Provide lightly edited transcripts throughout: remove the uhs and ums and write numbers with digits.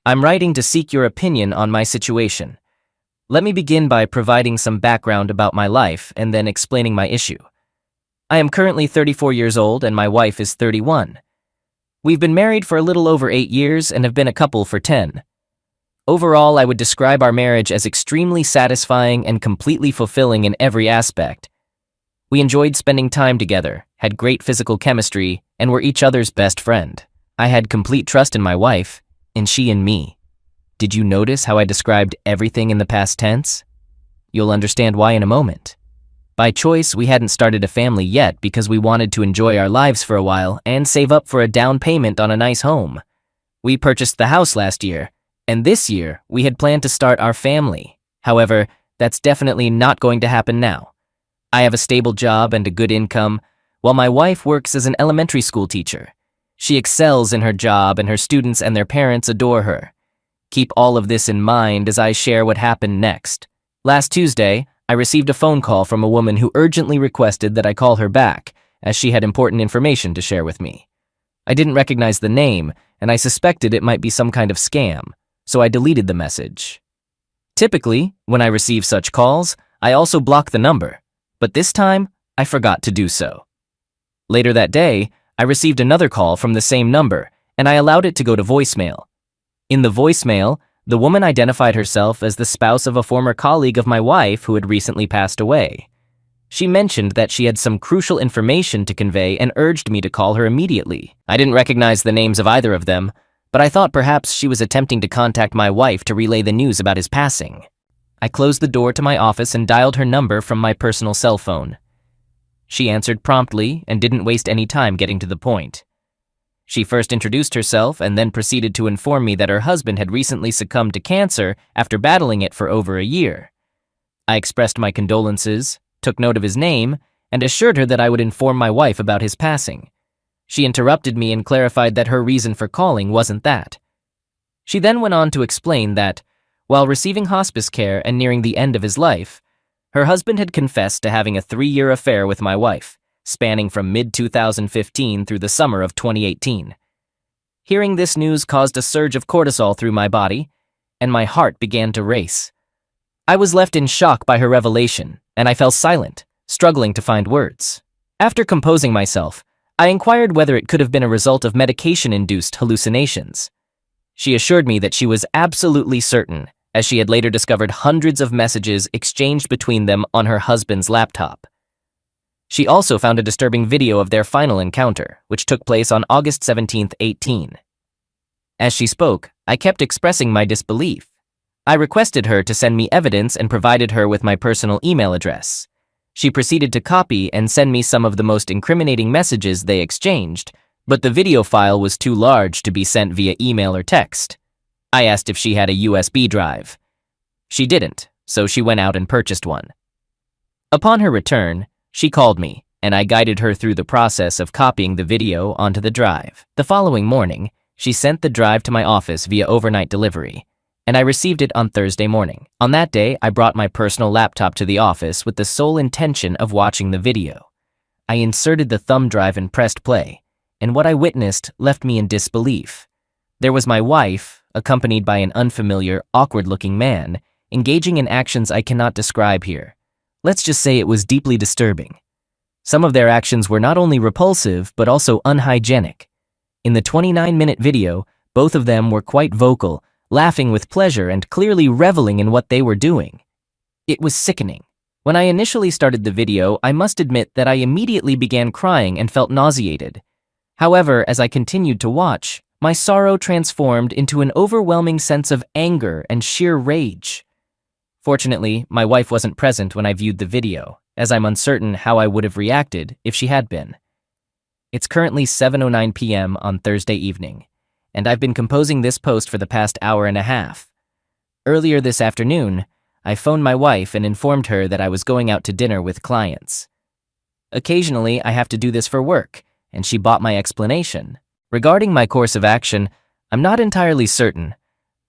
I'm writing to seek your opinion on my situation. Let me begin by providing some background about my life and then explaining my issue. I am currently 34 years old and my wife is 31. We've been married for a little over 8 years and have been a couple for 10. Overall, I would describe our marriage as extremely satisfying and completely fulfilling in every aspect. We enjoyed spending time together, had great physical chemistry, and were each other's best friend. I had complete trust in my wife, and she in me. Did you notice how I described everything in the past tense? You'll understand why in a moment. By choice, we hadn't started a family yet because we wanted to enjoy our lives for a while and save up for a down payment on a nice home. We purchased the house last year, and this year we had planned to start our family. However, that's definitely not going to happen now. I have a stable job and a good income, while my wife works as an elementary school teacher. She excels in her job and her students and their parents adore her. Keep all of this in mind as I share what happened next. Last Tuesday, I received a phone call from a woman who urgently requested that I call her back, as she had important information to share with me. I didn't recognize the name, and I suspected it might be some kind of scam, so I deleted the message. Typically, when I receive such calls, I also block the number, but this time, I forgot to do so. Later that day, I received another call from the same number, and I allowed it to go to voicemail. In the voicemail, the woman identified herself as the spouse of a former colleague of my wife who had recently passed away. She mentioned that she had some crucial information to convey and urged me to call her immediately. I didn't recognize the names of either of them, but I thought perhaps she was attempting to contact my wife to relay the news about his passing. I closed the door to my office and dialed her number from my personal cell phone. She answered promptly and didn't waste any time getting to the point. She first introduced herself and then proceeded to inform me that her husband had recently succumbed to cancer after battling it for over a year. I expressed my condolences, took note of his name, and assured her that I would inform my wife about his passing. She interrupted me and clarified that her reason for calling wasn't that. She then went on to explain that, while receiving hospice care and nearing the end of his life, her husband had confessed to having a 3-year affair with my wife, spanning from mid-2015 through the summer of 2018. Hearing this news caused a surge of cortisol through my body, and my heart began to race. I was left in shock by her revelation, and I fell silent, struggling to find words. After composing myself, I inquired whether it could have been a result of medication-induced hallucinations. She assured me that she was absolutely certain, as she had later discovered hundreds of messages exchanged between them on her husband's laptop. She also found a disturbing video of their final encounter, which took place on August 17, 18. As she spoke, I kept expressing my disbelief. I requested her to send me evidence and provided her with my personal email address. She proceeded to copy and send me some of the most incriminating messages they exchanged, but the video file was too large to be sent via email or text. I asked if she had a USB drive. She didn't, so she went out and purchased one. Upon her return, she called me, and I guided her through the process of copying the video onto the drive. The following morning, she sent the drive to my office via overnight delivery, and I received it on Thursday morning. On that day, I brought my personal laptop to the office with the sole intention of watching the video. I inserted the thumb drive and pressed play, and what I witnessed left me in disbelief. There was my wife, accompanied by an unfamiliar, awkward-looking man, engaging in actions I cannot describe here. Let's just say it was deeply disturbing. Some of their actions were not only repulsive, but also unhygienic. In the 29-minute video, both of them were quite vocal, laughing with pleasure and clearly reveling in what they were doing. It was sickening. When I initially started the video, I must admit that I immediately began crying and felt nauseated. However, as I continued to watch, my sorrow transformed into an overwhelming sense of anger and sheer rage. Fortunately, my wife wasn't present when I viewed the video, as I'm uncertain how I would have reacted if she had been. It's currently 7:09 p.m. on Thursday evening, and I've been composing this post for the past hour and a half. Earlier this afternoon, I phoned my wife and informed her that I was going out to dinner with clients. Occasionally, I have to do this for work, and she bought my explanation. Regarding my course of action, I'm not entirely certain,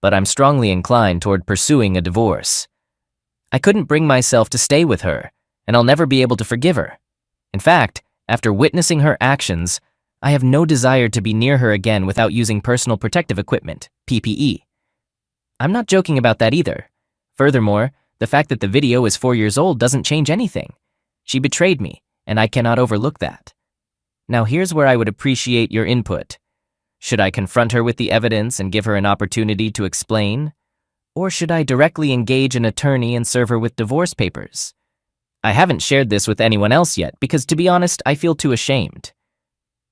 but I'm strongly inclined toward pursuing a divorce. I couldn't bring myself to stay with her, and I'll never be able to forgive her. In fact, after witnessing her actions, I have no desire to be near her again without using personal protective equipment, PPE. I'm not joking about that either. Furthermore, the fact that the video is 4 years old doesn't change anything. She betrayed me, and I cannot overlook that. Now here's where I would appreciate your input. Should I confront her with the evidence and give her an opportunity to explain? Or should I directly engage an attorney and serve her with divorce papers? I haven't shared this with anyone else yet because, to be honest, I feel too ashamed.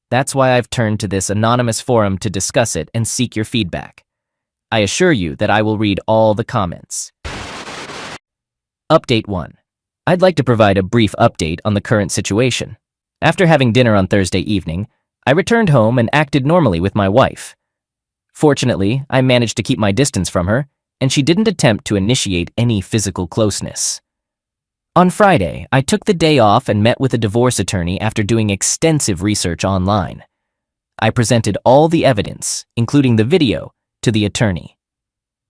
That's why I've turned to this anonymous forum to discuss it and seek your feedback. I assure you that I will read all the comments. Update 1. I'd like to provide a brief update on the current situation. After having dinner on Thursday evening, I returned home and acted normally with my wife. Fortunately, I managed to keep my distance from her, and she didn't attempt to initiate any physical closeness. On Friday, I took the day off and met with a divorce attorney after doing extensive research online. I presented all the evidence, including the video, to the attorney.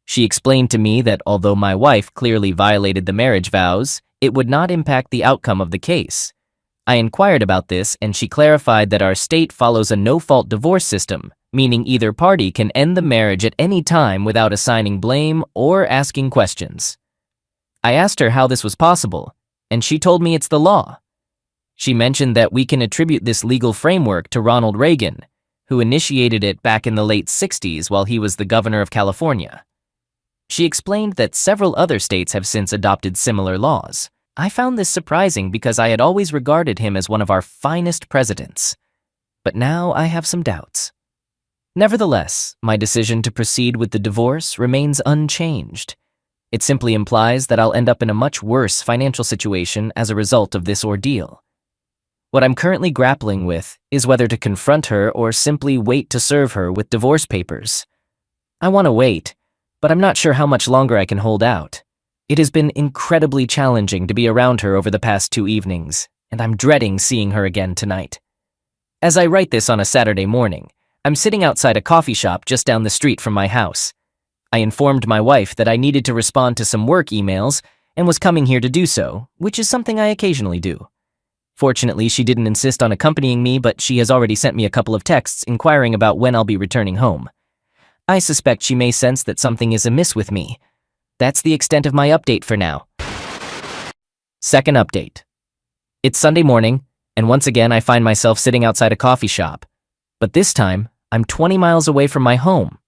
She explained to me that although my wife clearly violated the marriage vows, it would not impact the outcome of the case. I inquired about this, and she clarified that our state follows a no-fault divorce system, meaning either party can end the marriage at any time without assigning blame or asking questions. I asked her how this was possible, and she told me it's the law. She mentioned that we can attribute this legal framework to Ronald Reagan, who initiated it back in the late 60s while he was the governor of California. She explained that several other states have since adopted similar laws. I found this surprising because I had always regarded him as one of our finest presidents. But now I have some doubts. Nevertheless, my decision to proceed with the divorce remains unchanged. It simply implies that I'll end up in a much worse financial situation as a result of this ordeal. What I'm currently grappling with is whether to confront her or simply wait to serve her with divorce papers. I want to wait, but I'm not sure how much longer I can hold out. It has been incredibly challenging to be around her over the past 2 evenings, and I'm dreading seeing her again tonight. As I write this on a Saturday morning, I'm sitting outside a coffee shop just down the street from my house. I informed my wife that I needed to respond to some work emails and was coming here to do so, which is something I occasionally do. Fortunately, she didn't insist on accompanying me, but she has already sent me a couple of texts inquiring about when I'll be returning home. I suspect she may sense that something is amiss with me. That's the extent of my update for now. Second update. It's Sunday morning, and once again I find myself sitting outside a coffee shop. But this time, I'm 20 miles away from my home.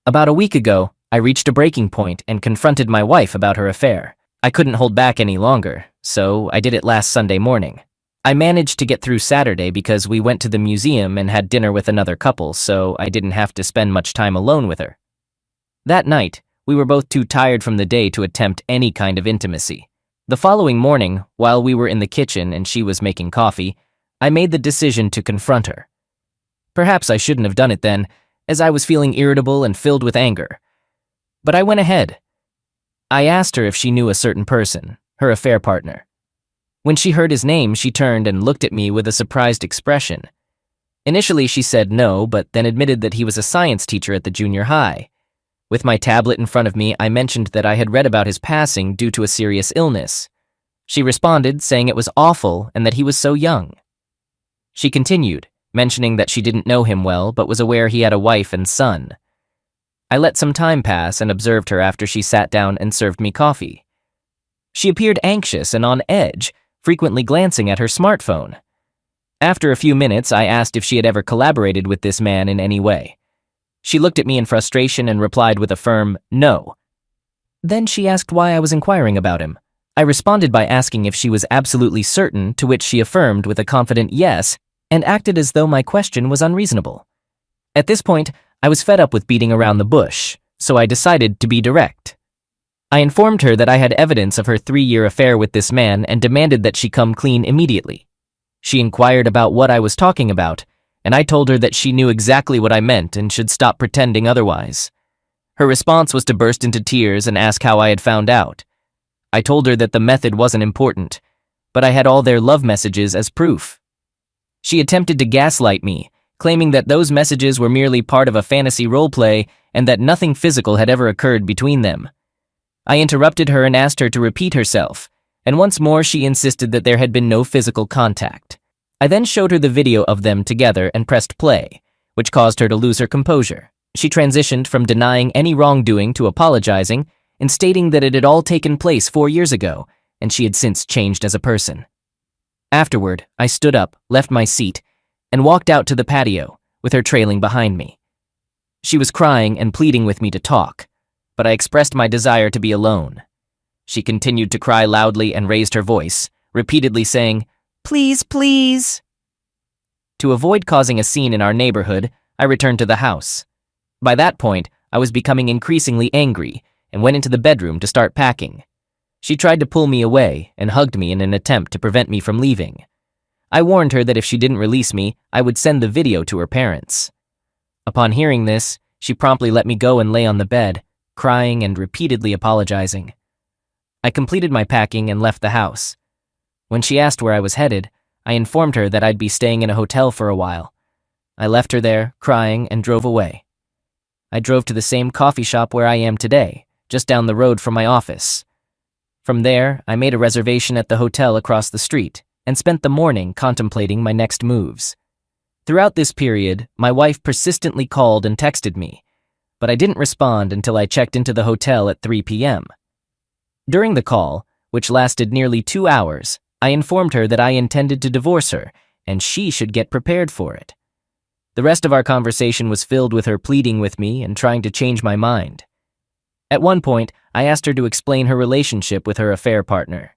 About a week ago, I reached a breaking point and confronted my wife about her affair. I couldn't hold back any longer, so I did it last Sunday morning. I managed to get through Saturday because we went to the museum and had dinner with another couple, so I didn't have to spend much time alone with her. That night, we were both too tired from the day to attempt any kind of intimacy. The following morning, while we were in the kitchen and she was making coffee, I made the decision to confront her. Perhaps I shouldn't have done it then, as I was feeling irritable and filled with anger. But I went ahead. I asked her if she knew a certain person, her affair partner. When she heard his name, she turned and looked at me with a surprised expression. Initially, she said no, but then admitted that he was a science teacher at the junior high. With my tablet in front of me, I mentioned that I had read about his passing due to a serious illness. She responded, saying it was awful and that he was so young. She continued, mentioning that she didn't know him well but was aware he had a wife and son. I let some time pass and observed her after she sat down and served me coffee. She appeared anxious and on edge, frequently glancing at her smartphone. After a few minutes, I asked if she had ever collaborated with this man in any way. She looked at me in frustration and replied with a firm no. Then she asked why I was inquiring about him. I responded by asking if she was absolutely certain, to which she affirmed with a confident yes, and acted as though my question was unreasonable. At this point, I was fed up with beating around the bush, so I decided to be direct. I informed her that I had evidence of her 3-year affair with this man and demanded that she come clean immediately. She inquired about what I was talking about, and I told her that she knew exactly what I meant and should stop pretending otherwise. Her response was to burst into tears and ask how I had found out. I told her that the method wasn't important, but I had all their love messages as proof. She attempted to gaslight me, claiming that those messages were merely part of a fantasy roleplay and that nothing physical had ever occurred between them. I interrupted her and asked her to repeat herself, and once more she insisted that there had been no physical contact. I then showed her the video of them together and pressed play, which caused her to lose her composure. She transitioned from denying any wrongdoing to apologizing and stating that it had all taken place 4 years ago, and she had since changed as a person. Afterward, I stood up, left my seat, and walked out to the patio, with her trailing behind me. She was crying and pleading with me to talk, but I expressed my desire to be alone. She continued to cry loudly and raised her voice, repeatedly saying, "Please, please." To avoid causing a scene in our neighborhood, I returned to the house. By that point, I was becoming increasingly angry and went into the bedroom to start packing. She tried to pull me away and hugged me in an attempt to prevent me from leaving. I warned her that if she didn't release me, I would send the video to her parents. Upon hearing this, she promptly let me go and lay on the bed, crying and repeatedly apologizing. I completed my packing and left the house. When she asked where I was headed, I informed her that I'd be staying in a hotel for a while. I left her there, crying, and drove away. I drove to the same coffee shop where I am today, just down the road from my office. From there, I made a reservation at the hotel across the street and spent the morning contemplating my next moves. Throughout this period, my wife persistently called and texted me, but I didn't respond until I checked into the hotel at 3 p.m. During the call, which lasted nearly 2 hours, I informed her that I intended to divorce her and she should get prepared for it. The rest of our conversation was filled with her pleading with me and trying to change my mind. At one point, I asked her to explain her relationship with her affair partner.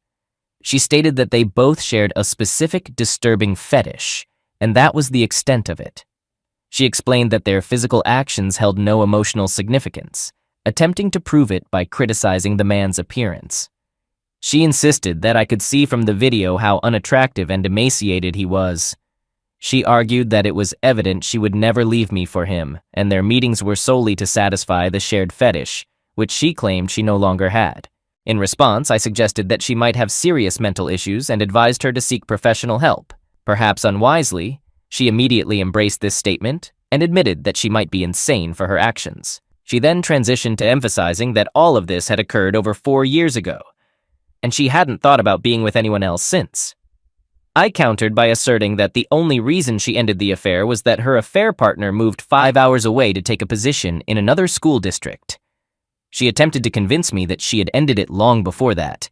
She stated that they both shared a specific disturbing fetish, and that was the extent of it. She explained that their physical actions held no emotional significance, attempting to prove it by criticizing the man's appearance. She insisted that I could see from the video how unattractive and emaciated he was. She argued that it was evident she would never leave me for him, and their meetings were solely to satisfy the shared fetish, which she claimed she no longer had. In response, I suggested that she might have serious mental issues and advised her to seek professional help. Perhaps unwisely, she immediately embraced this statement and admitted that she might be insane for her actions. She then transitioned to emphasizing that all of this had occurred over 4 years ago, and she hadn't thought about being with anyone else since. I countered by asserting that the only reason she ended the affair was that her affair partner moved 5 hours away to take a position in another school district. She attempted to convince me that she had ended it long before that,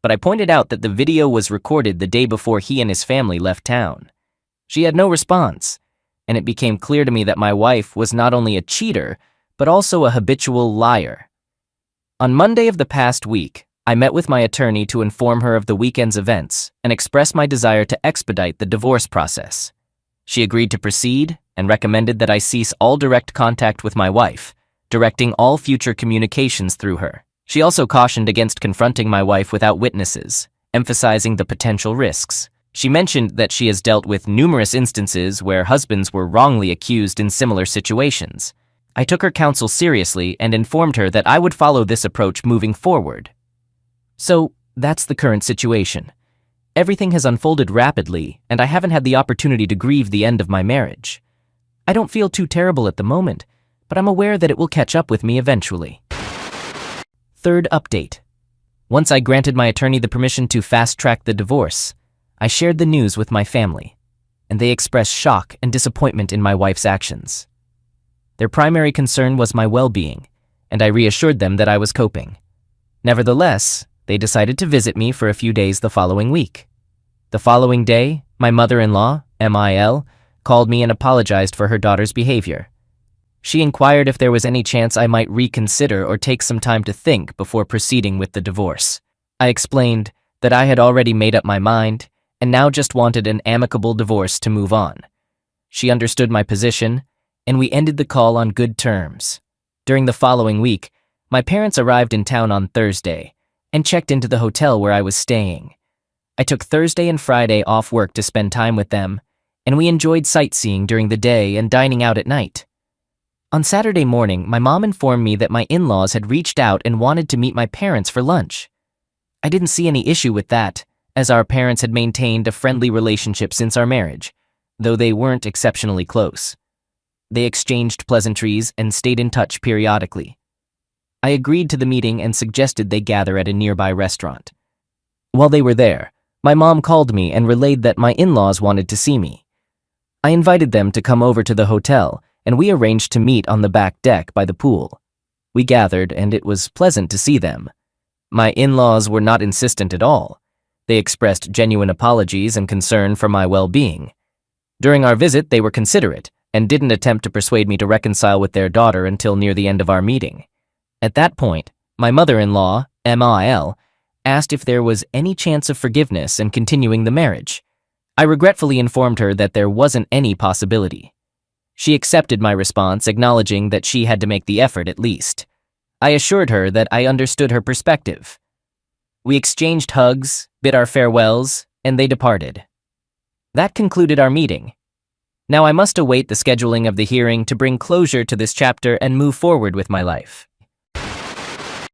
but I pointed out that the video was recorded the day before he and his family left town. She had no response, and it became clear to me that my wife was not only a cheater, but also a habitual liar. On Monday of the past week, I met with my attorney to inform her of the weekend's events and express my desire to expedite the divorce process. She agreed to proceed and recommended that I cease all direct contact with my wife, directing all future communications through her. She also cautioned against confronting my wife without witnesses, emphasizing the potential risks. She mentioned that she has dealt with numerous instances where husbands were wrongly accused in similar situations. I took her counsel seriously and informed her that I would follow this approach moving forward. So, that's the current situation. Everything has unfolded rapidly, and I haven't had the opportunity to grieve the end of my marriage. I don't feel too terrible at the moment, but I'm aware that it will catch up with me eventually. Third update. Once I granted my attorney the permission to fast-track the divorce, I shared the news with my family, and they expressed shock and disappointment in my wife's actions. Their primary concern was my well-being, and I reassured them that I was coping. Nevertheless, they decided to visit me for a few days the following week. The following day, my mother-in-law, MIL, called me and apologized for her daughter's behavior. She inquired if there was any chance I might reconsider or take some time to think before proceeding with the divorce. I explained that I had already made up my mind and now just wanted an amicable divorce to move on. She understood my position, and we ended the call on good terms. During the following week, my parents arrived in town on Thursday and checked into the hotel where I was staying. I took Thursday and Friday off work to spend time with them, and we enjoyed sightseeing during the day and dining out at night. On Saturday morning, my mom informed me that my in-laws had reached out and wanted to meet my parents for lunch. I didn't see any issue with that, as our parents had maintained a friendly relationship since our marriage, though they weren't exceptionally close. They exchanged pleasantries and stayed in touch periodically. I agreed to the meeting and suggested they gather at a nearby restaurant. While they were there, my mom called me and relayed that my in-laws wanted to see me. I invited them to come over to the hotel and we arranged to meet on the back deck by the pool. We gathered, and it was pleasant to see them. My in-laws were not insistent at all. They expressed genuine apologies and concern for my well-being. During our visit, they were considerate and didn't attempt to persuade me to reconcile with their daughter until near the end of our meeting. At that point, my mother-in-law, MIL, asked if there was any chance of forgiveness and continuing the marriage. I regretfully informed her that there wasn't any possibility. She accepted my response, acknowledging that she had to make the effort at least. I assured her that I understood her perspective. We exchanged hugs, bid our farewells, and they departed. That concluded our meeting. Now I must await the scheduling of the hearing to bring closure to this chapter and move forward with my life.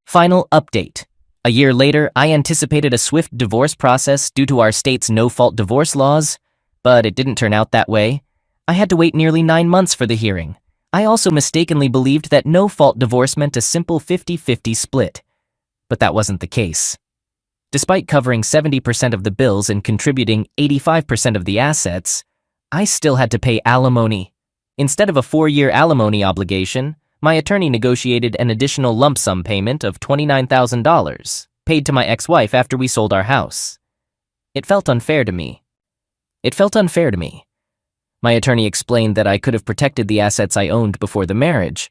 Final update. A year later, I anticipated a swift divorce process due to our state's no-fault divorce laws, but it didn't turn out that way. I had to wait nearly 9 months for the hearing. I also mistakenly believed that no-fault divorce meant a simple 50-50 split, but that wasn't the case. Despite covering 70% of the bills and contributing 85% of the assets, I still had to pay alimony. Instead of a 4-year alimony obligation, my attorney negotiated an additional lump sum payment of $29,000, paid to my ex-wife after we sold our house. It felt unfair to me. My attorney explained that I could have protected the assets I owned before the marriage,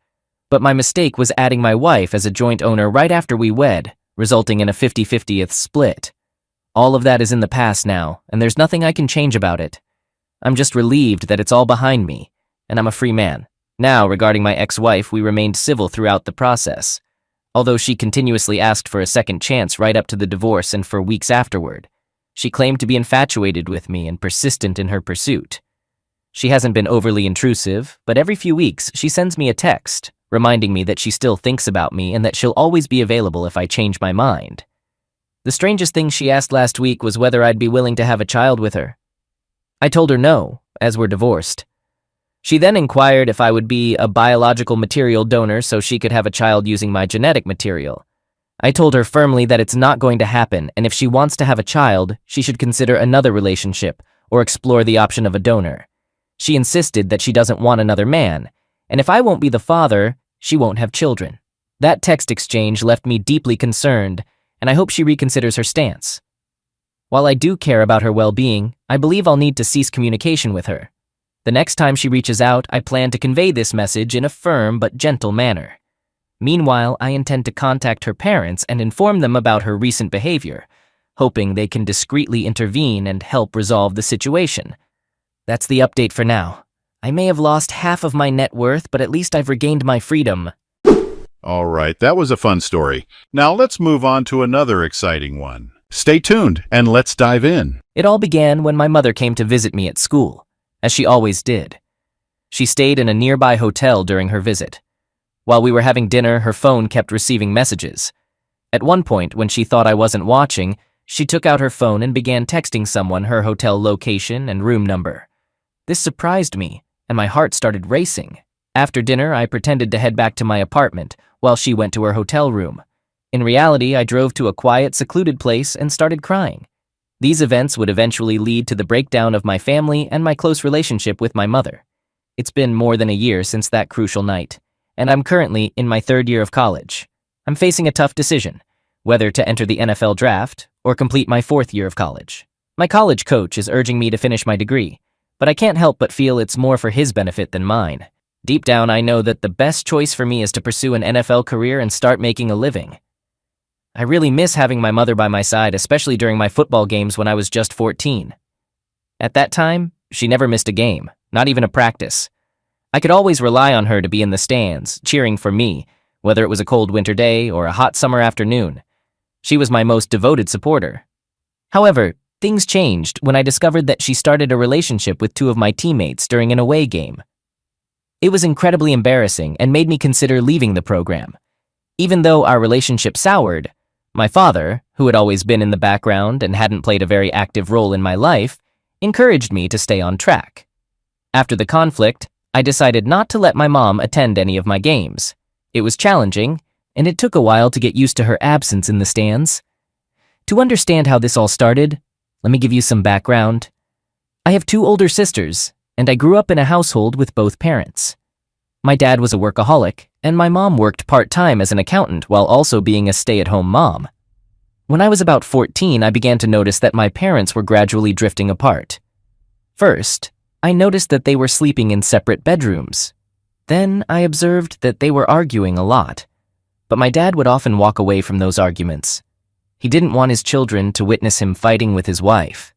but my mistake was adding my wife as a joint owner right after we wed, resulting in a 50-50th split. All of that is in the past now, and there's nothing I can change about it. I'm just relieved that it's all behind me, and I'm a free man. Now, regarding my ex-wife, we remained civil throughout the process, although she continuously asked for a second chance right up to the divorce and for weeks afterward. She claimed to be infatuated with me and persistent in her pursuit. She hasn't been overly intrusive, but every few weeks she sends me a text, reminding me that she still thinks about me and that she'll always be available if I change my mind. The strangest thing she asked last week was whether I'd be willing to have a child with her. I told her no, as we're divorced. She then inquired if I would be a biological material donor so she could have a child using my genetic material. I told her firmly that it's not going to happen, and if she wants to have a child, she should consider another relationship or explore the option of a donor. She insisted that she doesn't want another man, and if I won't be the father, she won't have children. That text exchange left me deeply concerned, and I hope she reconsiders her stance. While I do care about her well-being, I believe I'll need to cease communication with her. The next time she reaches out, I plan to convey this message in a firm but gentle manner. Meanwhile, I intend to contact her parents and inform them about her recent behavior, hoping they can discreetly intervene and help resolve the situation. That's the update for now. I may have lost half of my net worth, but at least I've regained my freedom. All right, that was a fun story. Now let's move on to another exciting one. Stay tuned and let's dive in. It all began when my mother came to visit me at school, as she always did. She stayed in a nearby hotel during her visit. While we were having dinner, her phone kept receiving messages. At one point, when she thought I wasn't watching, she took out her phone and began texting someone her hotel location and room number. This surprised me, and my heart started racing. After dinner, I pretended to head back to my apartment, while she went to her hotel room. In reality, I drove to a quiet, secluded place and started crying. These events would eventually lead to the breakdown of my family and my close relationship with my mother. It's been more than a year since that crucial night, and I'm currently in my 3rd year of college. I'm facing a tough decision, whether to enter the NFL draft or complete my 4th year of college. My college coach is urging me to finish my degree, but I can't help but feel it's more for his benefit than mine. Deep down, I know that the best choice for me is to pursue an NFL career and start making a living. I really miss having my mother by my side, especially during my football games when I was just 14. At that time, she never missed a game, not even a practice. I could always rely on her to be in the stands, cheering for me, whether it was a cold winter day or a hot summer afternoon. She was my most devoted supporter. However, things changed when I discovered that she started a relationship with 2 of my teammates during an away game. It was incredibly embarrassing and made me consider leaving the program. Even though our relationship soured, my father, who had always been in the background and hadn't played a very active role in my life, encouraged me to stay on track. After the conflict, I decided not to let my mom attend any of my games. It was challenging, and it took a while to get used to her absence in the stands. To understand how this all started, let me give you some background. I have 2 older sisters, and I grew up in a household with both parents. My dad was a workaholic, and my mom worked part-time as an accountant while also being a stay-at-home mom. When I was about 14, I began to notice that my parents were gradually drifting apart. First, I noticed that they were sleeping in separate bedrooms. Then I observed that they were arguing a lot, but my dad would often walk away from those arguments. He didn't want his children to witness him fighting with his wife.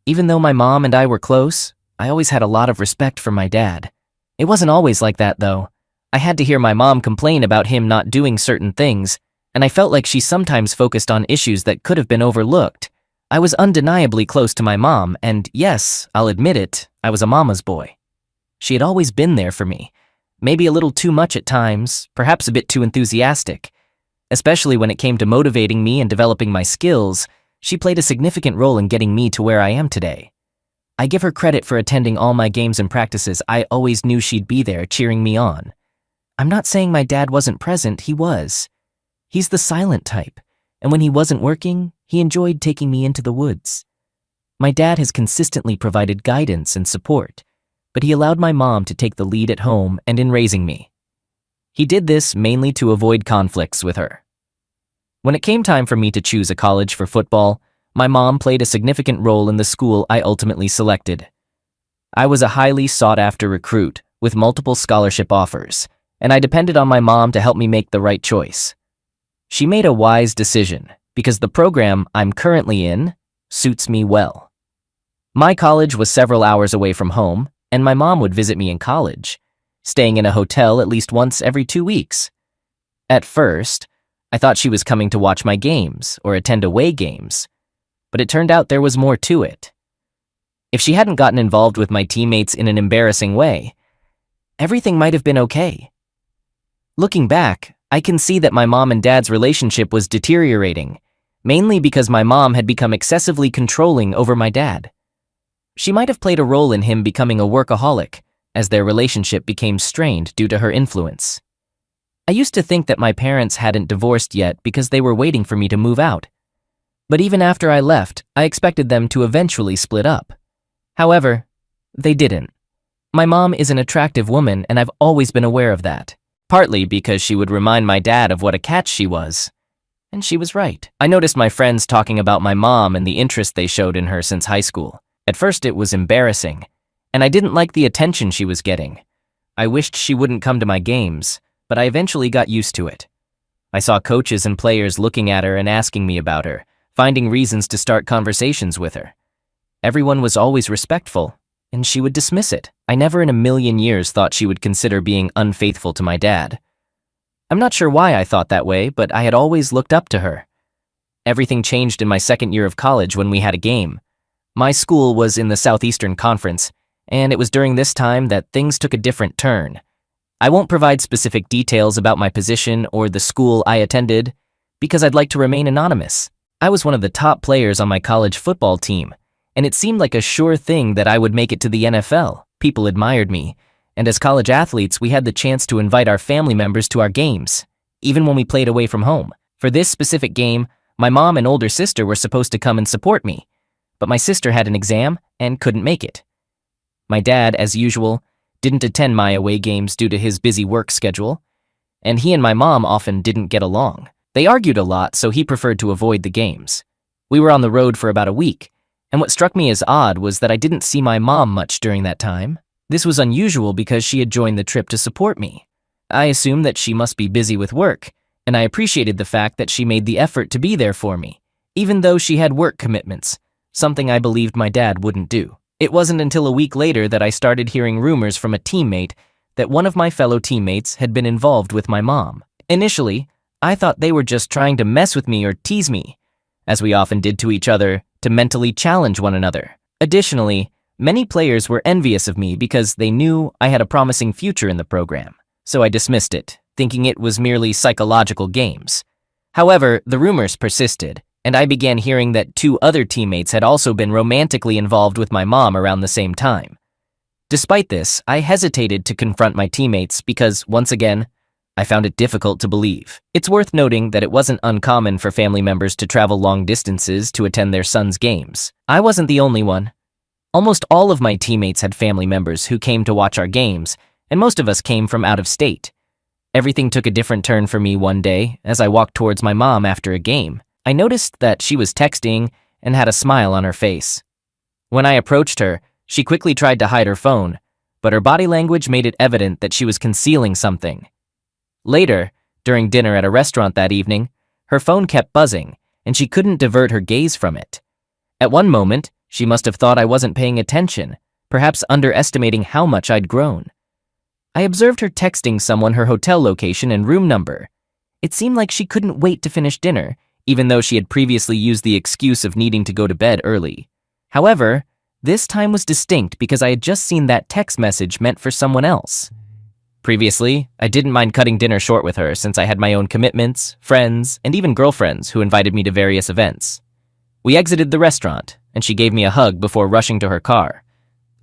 Even though my mom and I were close, I always had a lot of respect for my dad. It wasn't always like that, though. I had to hear my mom complain about him not doing certain things, and I felt like she sometimes focused on issues that could have been overlooked. I was undeniably close to my mom, and yes, I'll admit it, I was a mama's boy. She had always been there for me, maybe a little too much at times, perhaps a bit too enthusiastic. Especially when it came to motivating me and developing my skills, she played a significant role in getting me to where I am today. I give her credit for attending all my games and practices. I always knew she'd be there cheering me on. I'm not saying my dad wasn't present, he was. He's the silent type, and when he wasn't working, he enjoyed taking me into the woods. My dad has consistently provided guidance and support, but he allowed my mom to take the lead at home and in raising me. He did this mainly to avoid conflicts with her. When it came time for me to choose a college for football, my mom played a significant role in the school I ultimately selected. I was a highly sought-after recruit with multiple scholarship offers, and I depended on my mom to help me make the right choice. She made a wise decision because the program I'm currently in suits me well. My college was several hours away from home, and my mom would visit me in college, staying in a hotel at least once every 2 weeks. At first, I thought she was coming to watch my games or attend away games, but it turned out there was more to it. If she hadn't gotten involved with my teammates in an embarrassing way, everything might have been okay. Looking back, I can see that my mom and dad's relationship was deteriorating, mainly because my mom had become excessively controlling over my dad. She might have played a role in him becoming a workaholic, as their relationship became strained due to her influence. I used to think that my parents hadn't divorced yet because they were waiting for me to move out. But even after I left, I expected them to eventually split up. However, they didn't. My mom is an attractive woman, and I've always been aware of that. Partly because she would remind my dad of what a catch she was. And she was right. I noticed my friends talking about my mom and the interest they showed in her since high school. At first it was embarrassing, and I didn't like the attention she was getting. I wished she wouldn't come to my games, but I eventually got used to it. I saw coaches and players looking at her and asking me about her, finding reasons to start conversations with her. Everyone was always respectful, and she would dismiss it. I never in a million years thought she would consider being unfaithful to my dad. I'm not sure why I thought that way, but I had always looked up to her. Everything changed in my second year of college when we had a game. My school was in the Southeastern Conference, and it was during this time that things took a different turn. I won't provide specific details about my position or the school I attended because I'd like to remain anonymous. I was one of the top players on my college football team, and it seemed like a sure thing that I would make it to the NFL. People admired me, and as college athletes, we had the chance to invite our family members to our games, even when we played away from home. For this specific game, my mom and older sister were supposed to come and support me, but my sister had an exam and couldn't make it. My dad, as usual, didn't attend my away games due to his busy work schedule, and he and my mom often didn't get along. They argued a lot, so he preferred to avoid the games. We were on the road for about a week, and what struck me as odd was that I didn't see my mom much during that time. This was unusual because she had joined the trip to support me. I assumed that she must be busy with work, and I appreciated the fact that she made the effort to be there for me, even though she had work commitments, something I believed my dad wouldn't do. It wasn't until a week later that I started hearing rumors from a teammate that one of my fellow teammates had been involved with my mom. Initially, I thought they were just trying to mess with me or tease me, as we often did to each other, to mentally challenge one another. Additionally, many players were envious of me because they knew I had a promising future in the program, so I dismissed it, thinking it was merely psychological games. However, the rumors persisted, and I began hearing that 2 other teammates had also been romantically involved with my mom around the same time. Despite this, I hesitated to confront my teammates because, once again, I found it difficult to believe. It's worth noting that it wasn't uncommon for family members to travel long distances to attend their son's games. I wasn't the only one. Almost all of my teammates had family members who came to watch our games, and most of us came from out of state. Everything took a different turn for me one day as I walked towards my mom after a game. I noticed that she was texting and had a smile on her face. When I approached her, she quickly tried to hide her phone, but her body language made it evident that she was concealing something. Later, during dinner at a restaurant that evening, her phone kept buzzing, and she couldn't divert her gaze from it. At one moment, she must have thought I wasn't paying attention, perhaps underestimating how much I'd grown. I observed her texting someone her hotel location and room number. It seemed like she couldn't wait to finish dinner, even though she had previously used the excuse of needing to go to bed early. However, this time was distinct because I had just seen that text message meant for someone else. Previously, I didn't mind cutting dinner short with her since I had my own commitments, friends, and even girlfriends who invited me to various events. We exited the restaurant, and she gave me a hug before rushing to her car.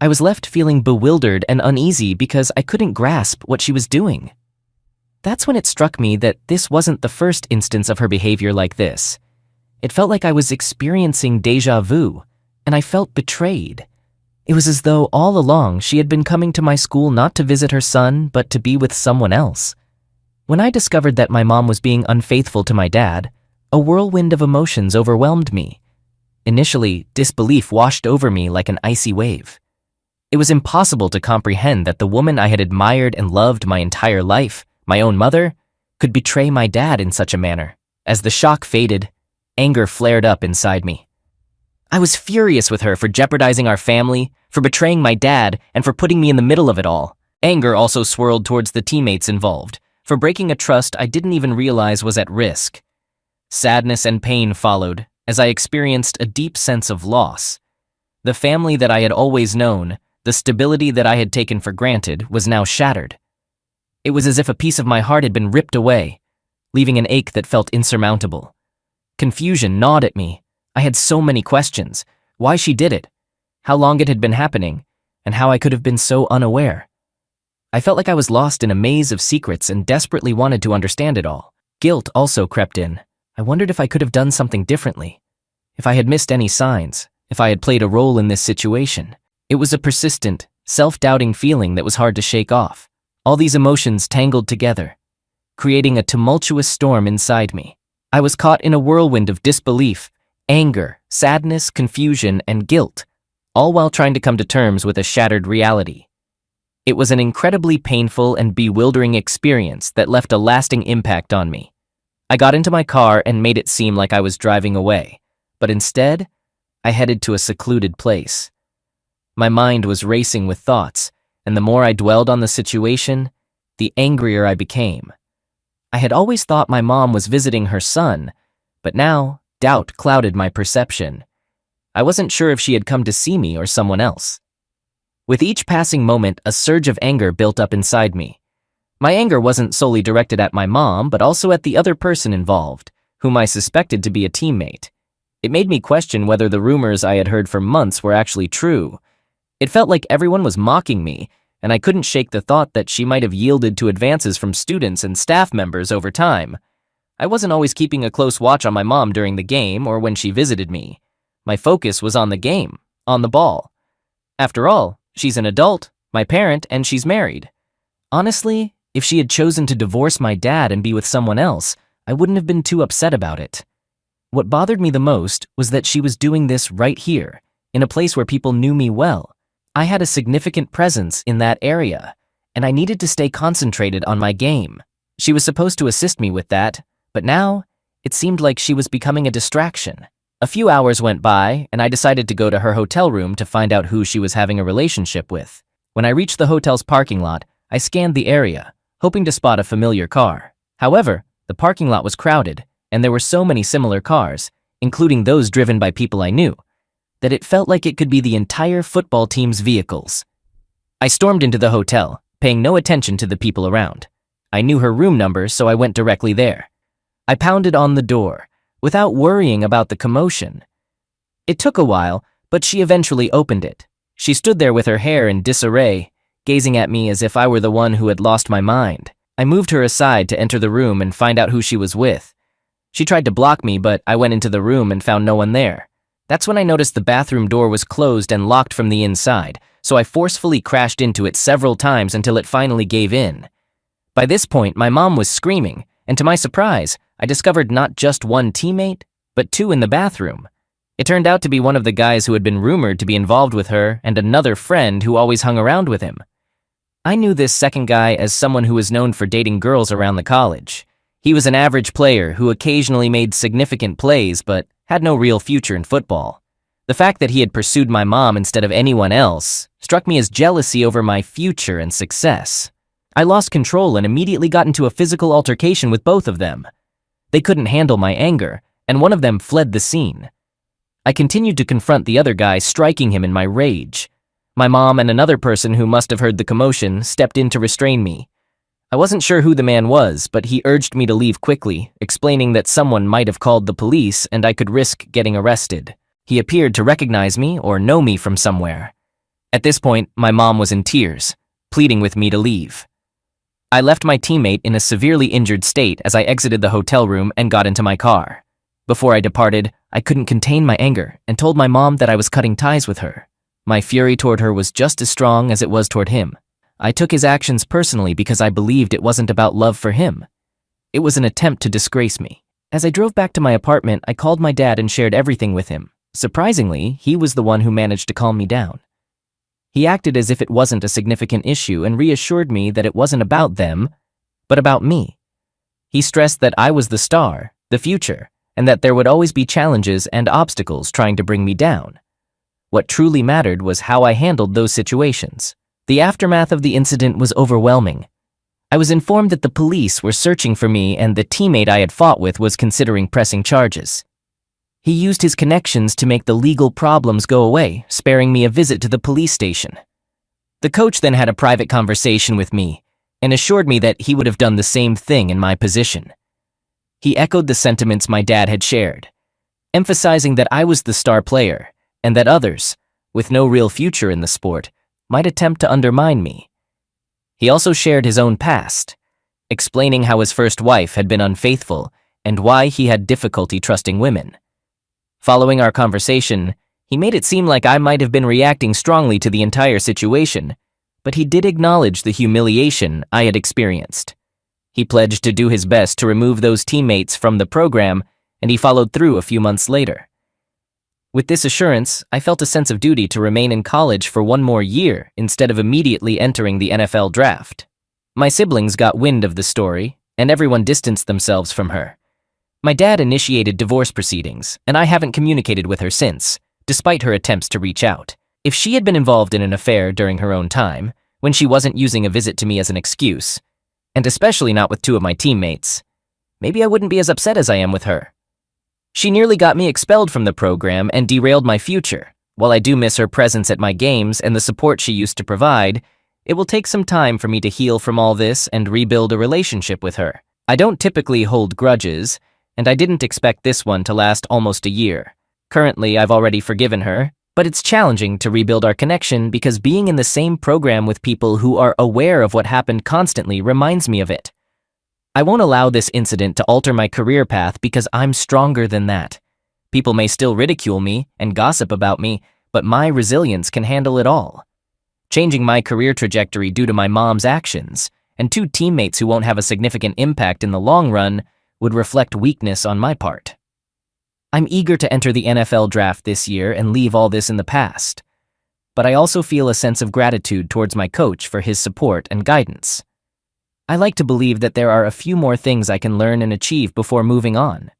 I was left feeling bewildered and uneasy because I couldn't grasp what she was doing. That's when it struck me that this wasn't the first instance of her behavior like this. It felt like I was experiencing déjà vu, and I felt betrayed. It was as though all along she had been coming to my school not to visit her son, but to be with someone else. When I discovered that my mom was being unfaithful to my dad, a whirlwind of emotions overwhelmed me. Initially, disbelief washed over me like an icy wave. It was impossible to comprehend that the woman I had admired and loved my entire life, my own mother, could betray my dad in such a manner. As the shock faded, anger flared up inside me. I was furious with her for jeopardizing our family, for betraying my dad, and for putting me in the middle of it all. Anger also swirled towards the teammates involved, for breaking a trust I didn't even realize was at risk. Sadness and pain followed, as I experienced a deep sense of loss. The family that I had always known, the stability that I had taken for granted, was now shattered. It was as if a piece of my heart had been ripped away, leaving an ache that felt insurmountable. Confusion gnawed at me. I had so many questions. Why she did it, how long it had been happening, and how I could have been so unaware. I felt like I was lost in a maze of secrets and desperately wanted to understand it all. Guilt also crept in. I wondered if I could have done something differently, if I had missed any signs, if I had played a role in this situation. It was a persistent, self-doubting feeling that was hard to shake off. All these emotions tangled together, creating a tumultuous storm inside me. I was caught in a whirlwind of disbelief, anger, sadness, confusion, and guilt, all while trying to come to terms with a shattered reality. It was an incredibly painful and bewildering experience that left a lasting impact on me. I got into my car and made it seem like I was driving away, but instead, I headed to a secluded place. My mind was racing with thoughts, and the more I dwelled on the situation, the angrier I became. I had always thought my mom was visiting her son, but now doubt clouded my perception. I wasn't sure if she had come to see me or someone else. With each passing moment, a surge of anger built up inside me. My anger wasn't solely directed at my mom, but also at the other person involved, whom I suspected to be a teammate. It made me question whether the rumors I had heard for months were actually true. It felt like everyone was mocking me, and I couldn't shake the thought that she might have yielded to advances from students and staff members over time. I wasn't always keeping a close watch on my mom during the game or when she visited me. My focus was on the game, on the ball. After all, she's an adult, my parent, and she's married. Honestly, if she had chosen to divorce my dad and be with someone else, I wouldn't have been too upset about it. What bothered me the most was that she was doing this right here, in a place where people knew me well. I had a significant presence in that area, and I needed to stay concentrated on my game. She was supposed to assist me with that, but now, it seemed like she was becoming a distraction. A few hours went by, and I decided to go to her hotel room to find out who she was having a relationship with. When I reached the hotel's parking lot, I scanned the area, hoping to spot a familiar car. However, the parking lot was crowded, and there were so many similar cars, including those driven by people I knew, that it felt like it could be the entire football team's vehicles. I stormed into the hotel, paying no attention to the people around. I knew her room number, so I went directly there. I pounded on the door, without worrying about the commotion. It took a while, but she eventually opened it. She stood there with her hair in disarray, gazing at me as if I were the one who had lost my mind. I moved her aside to enter the room and find out who she was with. She tried to block me, but I went into the room and found no one there. That's when I noticed the bathroom door was closed and locked from the inside, so I forcefully crashed into it several times until it finally gave in. By this point, my mom was screaming, and to my surprise, I discovered not just one teammate, but two in the bathroom. It turned out to be one of the guys who had been rumored to be involved with her and another friend who always hung around with him. I knew this second guy as someone who was known for dating girls around the college. He was an average player who occasionally made significant plays but had no real future in football. The fact that he had pursued my mom instead of anyone else struck me as jealousy over my future and success. I lost control and immediately got into a physical altercation with both of them. They couldn't handle my anger, and one of them fled the scene. I continued to confront the other guy, striking him in my rage. My mom and another person who must have heard the commotion stepped in to restrain me. I wasn't sure who the man was, but he urged me to leave quickly, explaining that someone might have called the police and I could risk getting arrested. He appeared to recognize me or know me from somewhere. At this point, my mom was in tears, pleading with me to leave. I left my teammate in a severely injured state as I exited the hotel room and got into my car. Before I departed, I couldn't contain my anger and told my mom that I was cutting ties with her. My fury toward her was just as strong as it was toward him. I took his actions personally because I believed it wasn't about love for him. It was an attempt to disgrace me. As I drove back to my apartment, I called my dad and shared everything with him. Surprisingly, he was the one who managed to calm me down. He acted as if it wasn't a significant issue and reassured me that it wasn't about them, but about me. He stressed that I was the star, the future, and that there would always be challenges and obstacles trying to bring me down. What truly mattered was how I handled those situations. The aftermath of the incident was overwhelming. I was informed that the police were searching for me and the teammate I had fought with was considering pressing charges. He used his connections to make the legal problems go away, sparing me a visit to the police station. The coach then had a private conversation with me and assured me that he would have done the same thing in my position. He echoed the sentiments my dad had shared, emphasizing that I was the star player and that others, with no real future in the sport, might attempt to undermine me. He also shared his own past, explaining how his first wife had been unfaithful and why he had difficulty trusting women. Following our conversation, he made it seem like I might have been reacting strongly to the entire situation, but he did acknowledge the humiliation I had experienced. He pledged to do his best to remove those teammates from the program, and he followed through a few months later. With this assurance, I felt a sense of duty to remain in college for one more year instead of immediately entering the NFL draft. My siblings got wind of the story, and everyone distanced themselves from her. My dad initiated divorce proceedings, and I haven't communicated with her since, despite her attempts to reach out. If she had been involved in an affair during her own time, when she wasn't using a visit to me as an excuse, and especially not with two of my teammates, maybe I wouldn't be as upset as I am with her. She nearly got me expelled from the program and derailed my future. While I do miss her presence at my games and the support she used to provide, it will take some time for me to heal from all this and rebuild a relationship with her. I don't typically hold grudges, and I didn't expect this one to last almost a year. Currently, I've already forgiven her, but it's challenging to rebuild our connection because being in the same program with people who are aware of what happened constantly reminds me of it. I won't allow this incident to alter my career path because I'm stronger than that. People may still ridicule me and gossip about me, but my resilience can handle it all. Changing my career trajectory due to my mom's actions and two teammates who won't have a significant impact in the long run would reflect weakness on my part. I'm eager to enter the NFL draft this year and leave all this in the past, but I also feel a sense of gratitude towards my coach for his support and guidance. I like to believe that there are a few more things I can learn and achieve before moving on.